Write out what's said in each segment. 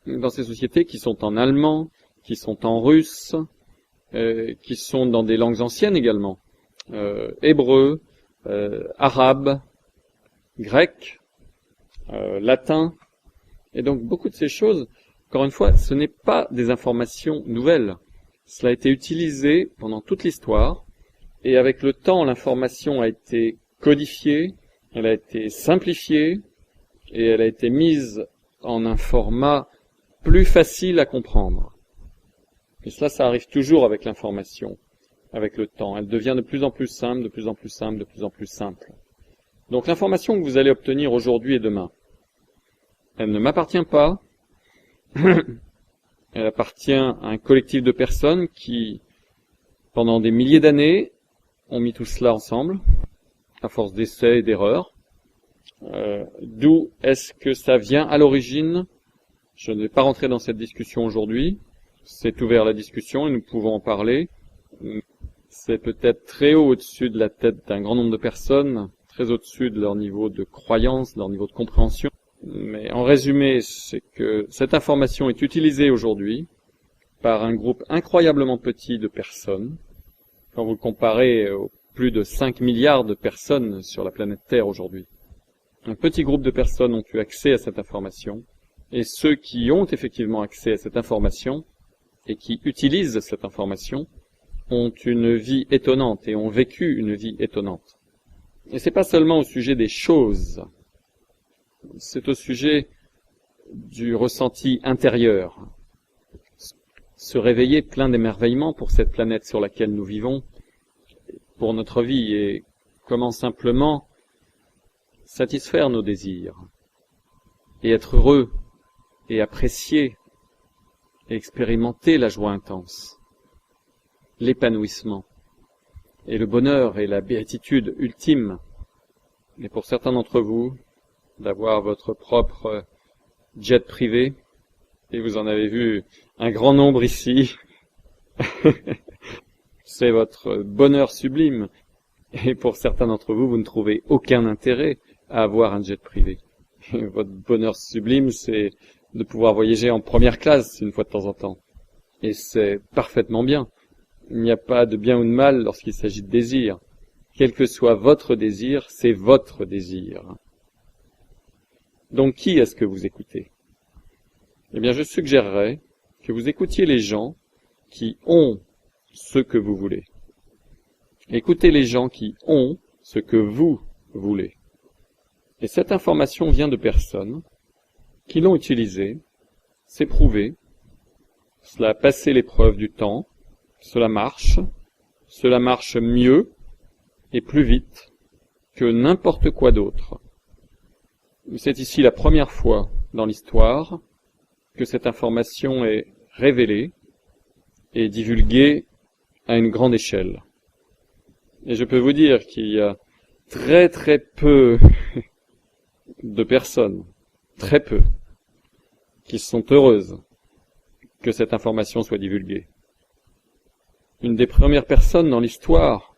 dans ces sociétés qui sont en allemand, qui sont en russe, qui sont dans des langues anciennes également, hébreu, arabe, grec, latin. Et donc beaucoup de ces choses, encore une fois, ce n'est pas des informations nouvelles. Cela a été utilisé pendant toute l'histoire, et avec le temps, l'information a été codifiée, elle a été simplifiée, et elle a été mise en un format plus facile à comprendre. Et cela, ça arrive toujours avec l'information, avec le temps. Elle devient de plus en plus simple, de plus en plus simple, de plus en plus simple. Donc l'information que vous allez obtenir aujourd'hui et demain, elle ne m'appartient pas. Elle appartient à un collectif de personnes qui, pendant des milliers d'années, ont mis tout cela ensemble, à force d'essais et d'erreurs. D'où est-ce que ça vient à l'origine? Je ne vais pas rentrer dans cette discussion aujourd'hui. C'est ouvert à la discussion et nous pouvons en parler. C'est peut-être très haut au-dessus de la tête d'un grand nombre de personnes, très au-dessus de leur niveau de croyance, de leur niveau de compréhension. Mais en résumé, c'est que cette information est utilisée aujourd'hui par un groupe incroyablement petit de personnes. Quand vous le comparez aux plus de 5 milliards de personnes sur la planète Terre aujourd'hui. Un petit groupe de personnes ont eu accès à cette information, et ceux qui ont effectivement accès à cette information, et qui utilisent cette information, ont une vie étonnante, et ont vécu une vie étonnante. Et c'est pas seulement au sujet des choses, c'est au sujet du ressenti intérieur. Se réveiller plein d'émerveillement pour cette planète sur laquelle nous vivons, pour notre vie, et comment simplement satisfaire nos désirs, et être heureux, et apprécier, et expérimenter la joie intense, l'épanouissement, et le bonheur et la béatitude ultime, et pour certains d'entre vous, d'avoir votre propre jet privé, et vous en avez vu un grand nombre ici. C'est votre bonheur sublime. Et pour certains d'entre vous, vous ne trouvez aucun intérêt à avoir un jet privé. Et votre bonheur sublime, c'est de pouvoir voyager en première classe une fois de temps en temps. Et c'est parfaitement bien. Il n'y a pas de bien ou de mal lorsqu'il s'agit de désir. Quel que soit votre désir, c'est votre désir. Donc qui est-ce que vous écoutez? Eh bien, je suggérerais que vous écoutiez les gens qui ont ce que vous voulez. Écoutez les gens qui ont ce que vous voulez. Et cette information vient de personnes qui l'ont utilisée, c'est prouvé, cela a passé l'épreuve du temps, cela marche mieux et plus vite que n'importe quoi d'autre. C'est ici la première fois dans l'histoire que cette information est révélée et divulguée à une grande échelle. Et je peux vous dire qu'il y a très très peu de personnes, très peu, qui sont heureuses que cette information soit divulguée. Une des premières personnes dans l'histoire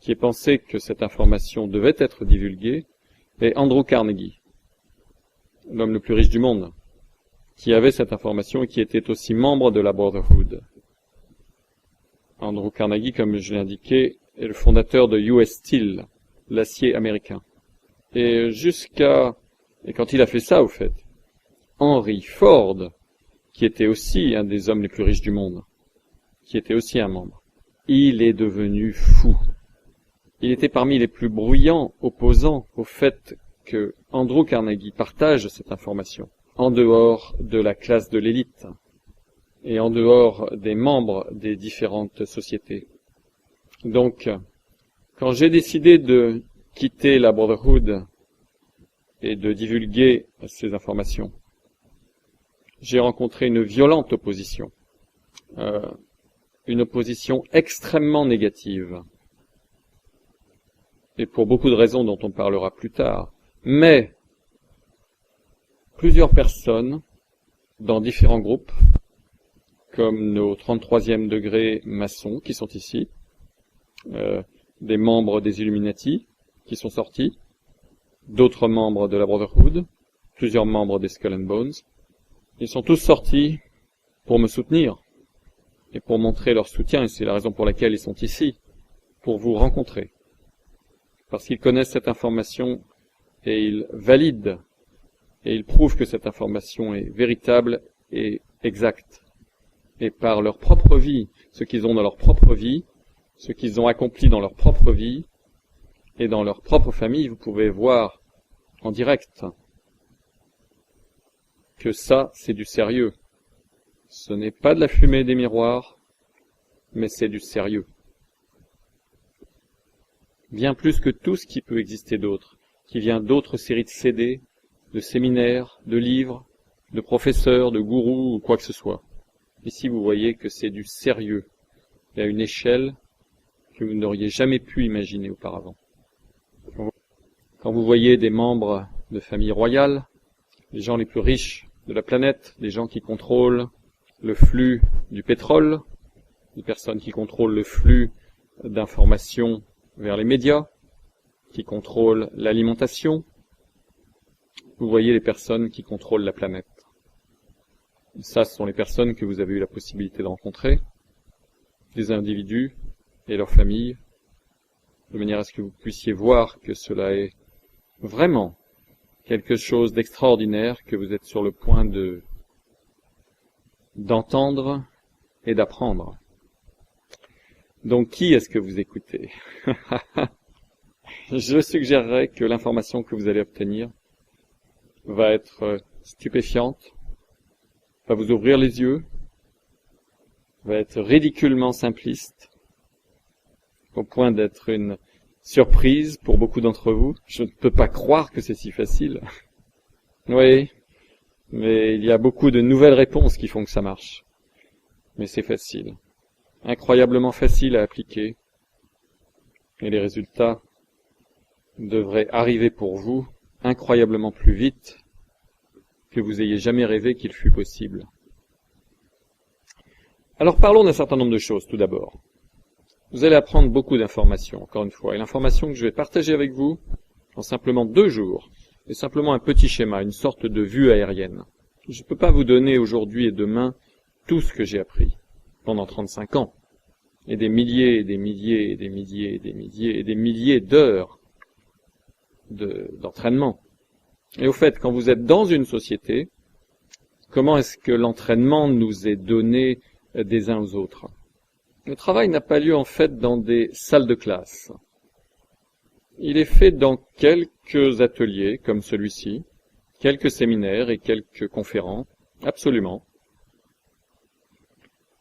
qui ait pensé que cette information devait être divulguée est Andrew Carnegie, l'homme le plus riche du monde, qui avait cette information et qui était aussi membre de la Brotherhood. Andrew Carnegie, comme je l'ai indiqué, est le fondateur de US Steel, l'acier américain. Et quand il a fait ça, au fait, Henry Ford, qui était aussi un des hommes les plus riches du monde, qui était aussi un membre, il est devenu fou. Il était parmi les plus bruyants opposants au fait que Andrew Carnegie partage cette information, en dehors de la classe de l'élite, et en dehors des membres des différentes sociétés. Donc, quand j'ai décidé de quitter la Brotherhood et de divulguer ces informations, j'ai rencontré une violente opposition, une opposition extrêmement négative, et pour beaucoup de raisons dont on parlera plus tard. Mais plusieurs personnes, dans différents groupes, comme nos 33e degrés maçons qui sont ici, des membres des Illuminati qui sont sortis, d'autres membres de la Brotherhood, plusieurs membres des Skull and Bones, Ils sont tous sortis pour me soutenir et pour montrer leur soutien, et c'est la raison pour laquelle ils sont ici, pour vous rencontrer. Parce qu'ils connaissent cette information et ils valident et ils prouvent que cette information est véritable et exacte. Et par leur propre vie, ce qu'ils ont dans leur propre vie, ce qu'ils ont accompli dans leur propre vie et dans leur propre famille, vous pouvez voir en direct que ça, c'est du sérieux. Ce n'est pas de la fumée des miroirs, mais c'est du sérieux. Bien plus que tout ce qui peut exister d'autre, qui vient d'autres séries de CD, de séminaires, de livres, de professeurs, de gourous ou quoi que ce soit. Ici, vous voyez que c'est du sérieux, et à une échelle que vous n'auriez jamais pu imaginer auparavant. Quand vous voyez des membres de familles royales, les gens les plus riches de la planète, des gens qui contrôlent le flux du pétrole, des personnes qui contrôlent le flux d'informations vers les médias, qui contrôlent l'alimentation, vous voyez les personnes qui contrôlent la planète. Et ça, ce sont les personnes que vous avez eu la possibilité de rencontrer, des individus et leurs familles, de manière à ce que vous puissiez voir que cela est vraiment quelque chose d'extraordinaire que vous êtes sur le point d'entendre et d'apprendre. Donc, qui est-ce que vous écoutez? Je suggérerais que l'information que vous allez obtenir va être stupéfiante, va vous ouvrir les yeux, va être ridiculement simpliste, au point d'être une surprise pour beaucoup d'entre vous. Je ne peux pas croire que c'est si facile. Oui, mais il y a beaucoup de nouvelles réponses qui font que ça marche. Mais c'est facile. Incroyablement facile à appliquer. Et les résultats devraient arriver pour vous incroyablement plus vite que vous ayez jamais rêvé qu'il fût possible. Alors parlons d'un certain nombre de choses tout d'abord. Vous allez apprendre beaucoup d'informations, encore une fois. Et l'information que je vais partager avec vous, en simplement 2 jours, est simplement un petit schéma, une sorte de vue aérienne. Je ne peux pas vous donner aujourd'hui et demain tout ce que j'ai appris pendant 35 ans, et des milliers et des milliers et des milliers et des milliers et des milliers d'heures d'entraînement. Et au fait, quand vous êtes dans une société, comment est-ce que l'entraînement nous est donné des uns aux autres? Le travail n'a pas lieu en fait dans des salles de classe. Il est fait dans quelques ateliers comme celui-ci, quelques séminaires et quelques conférences, absolument.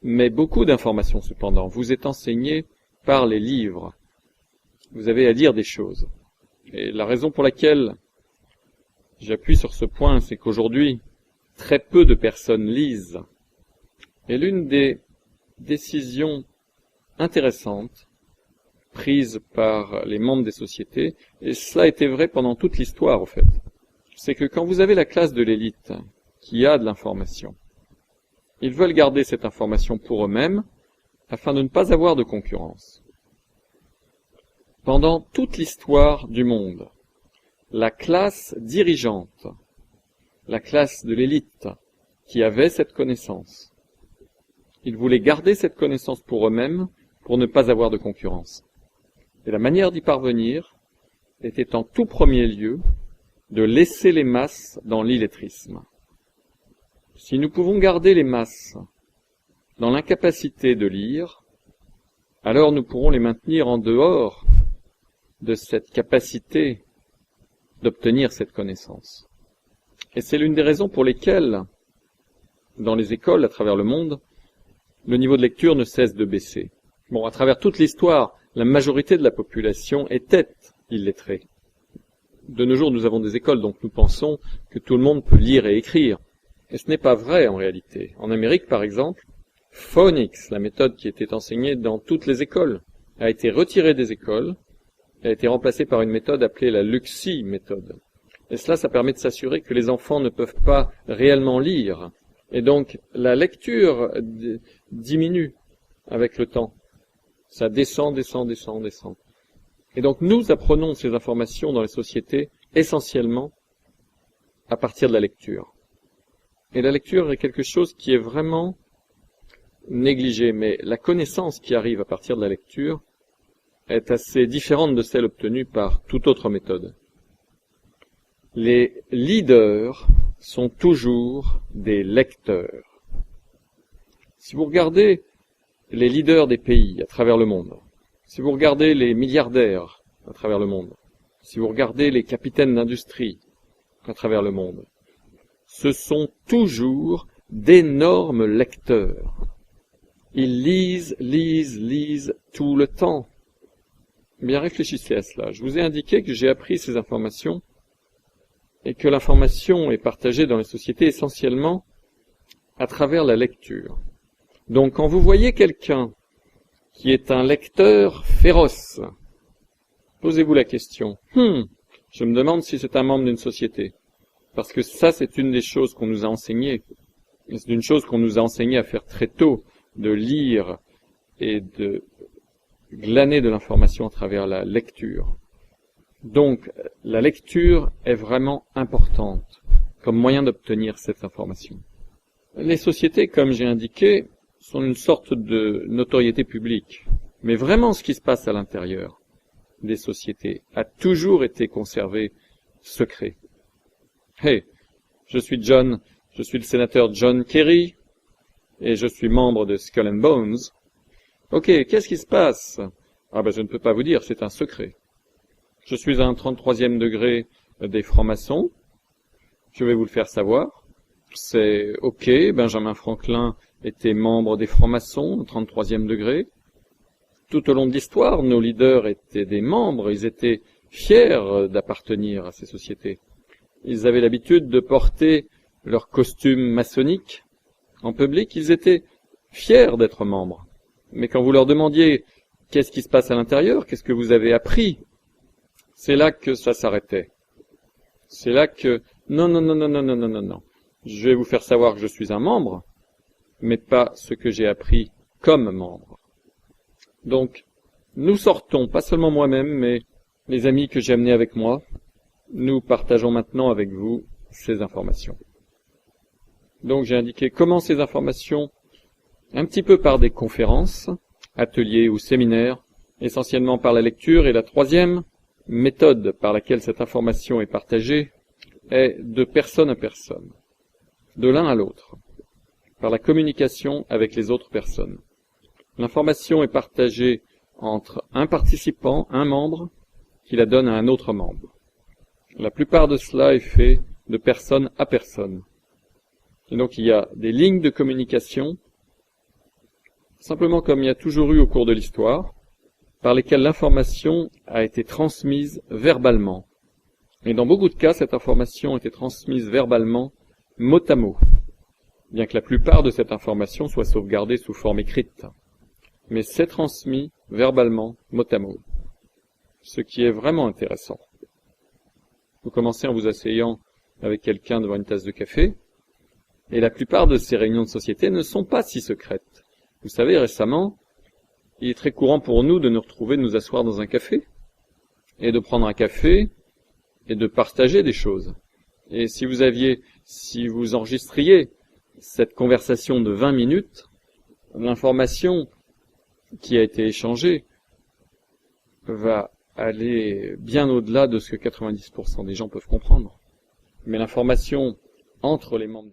Mais beaucoup d'informations cependant vous est enseignées par les livres. Vous avez à lire des choses. Et la raison pour laquelle j'appuie sur ce point, c'est qu'aujourd'hui, très peu de personnes lisent. Et l'une des décisions intéressantes prises par les membres des sociétés, et cela a été vrai pendant toute l'histoire, au fait, c'est que quand vous avez la classe de l'élite qui a de l'information, ils veulent garder cette information pour eux-mêmes afin de ne pas avoir de concurrence. Pendant toute l'histoire du monde, la classe dirigeante, la classe de l'élite qui avait cette connaissance, ils voulaient garder cette connaissance pour eux-mêmes pour ne pas avoir de concurrence. Et la manière d'y parvenir était en tout premier lieu de laisser les masses dans l'illettrisme. Si nous pouvons garder les masses dans l'incapacité de lire, alors nous pourrons les maintenir en dehors de cette capacité d'obtenir cette connaissance. Et c'est l'une des raisons pour lesquelles, dans les écoles à travers le monde, le niveau de lecture ne cesse de baisser. Bon, à travers toute l'histoire, la majorité de la population était illettrée. De nos jours, nous avons des écoles, donc nous pensons que tout le monde peut lire et écrire. Et ce n'est pas vrai en réalité. En Amérique, par exemple, Phonics, la méthode qui était enseignée dans toutes les écoles, a été retirée des écoles et a été remplacée par une méthode appelée la Luxi méthode. Et cela, ça permet de s'assurer que les enfants ne peuvent pas réellement lire. Et donc, la lecture diminue avec le temps. Ça descend. Et donc, nous apprenons ces informations dans les sociétés essentiellement à partir de la lecture. Et la lecture est quelque chose qui est vraiment négligé, mais la connaissance qui arrive à partir de la lecture est assez différente de celle obtenue par toute autre méthode. Les leaders sont toujours des lecteurs. Si vous regardez les leaders des pays à travers le monde, si vous regardez les milliardaires à travers le monde, si vous regardez les capitaines d'industrie à travers le monde, ce sont toujours d'énormes lecteurs. Ils lisent tout le temps. Bien, réfléchissez à cela. Je vous ai indiqué que j'ai appris ces informations et que l'information est partagée dans les sociétés essentiellement à travers la lecture. Donc, quand vous voyez quelqu'un qui est un lecteur féroce, posez-vous la question. Je me demande si c'est un membre d'une société. Parce que ça, c'est une des choses qu'on nous a enseignées. C'est une chose qu'on nous a enseigné à faire très tôt, de lire et de glaner de l'information à travers la lecture. Donc, la lecture est vraiment importante comme moyen d'obtenir cette information. Les sociétés, comme j'ai indiqué, sont une sorte de notoriété publique. Mais vraiment, ce qui se passe à l'intérieur des sociétés a toujours été conservé secret. Hey, je suis le sénateur John Kerry, et je suis membre de Skull and Bones. Ok, qu'est-ce qui se passe? Je ne peux pas vous dire, c'est un secret. Je suis à un 33e degré des francs-maçons. Je vais vous le faire savoir. C'est ok, Benjamin Franklin était membre des francs-maçons, au 33e degré. Tout au long de l'histoire, nos leaders étaient des membres, ils étaient fiers d'appartenir à ces sociétés. Ils avaient l'habitude de porter leur costume maçonnique en public, ils étaient fiers d'être membres. Mais quand vous leur demandiez qu'est-ce qui se passe à l'intérieur, qu'est-ce que vous avez appris, c'est là que ça s'arrêtait. C'est là que non. Je vais vous faire savoir que je suis un membre, mais pas ce que j'ai appris comme membre. Donc, nous sortons, pas seulement moi-même, mais les amis que j'ai amenés avec moi, nous partageons maintenant avec vous ces informations. Donc j'ai indiqué comment ces informations, un petit peu par des conférences, ateliers ou séminaires, essentiellement par la lecture, et la troisième méthode par laquelle cette information est partagée est de personne à personne, de l'un à l'autre, par la communication avec les autres personnes. L'information est partagée entre un participant, un membre, qui la donne à un autre membre. La plupart de cela est fait de personne à personne. Et donc il y a des lignes de communication, simplement comme il y a toujours eu au cours de l'histoire, par lesquelles l'information a été transmise verbalement. Et dans beaucoup de cas, cette information a été transmise verbalement, mot à mot, bien que la plupart de cette information soit sauvegardée sous forme écrite. Mais c'est transmis verbalement, mot à mot, ce qui est vraiment intéressant. Vous commencez en vous asseyant avec quelqu'un devant une tasse de café, et la plupart de ces réunions de société ne sont pas si secrètes. Vous savez, récemment, il est très courant pour nous de nous retrouver, de nous asseoir dans un café, et de prendre un café, et de partager des choses. Et si vous enregistriez cette conversation de 20 minutes, l'information qui a été échangée va aller bien au-delà de ce que 90% des gens peuvent comprendre. Mais l'information entre les membres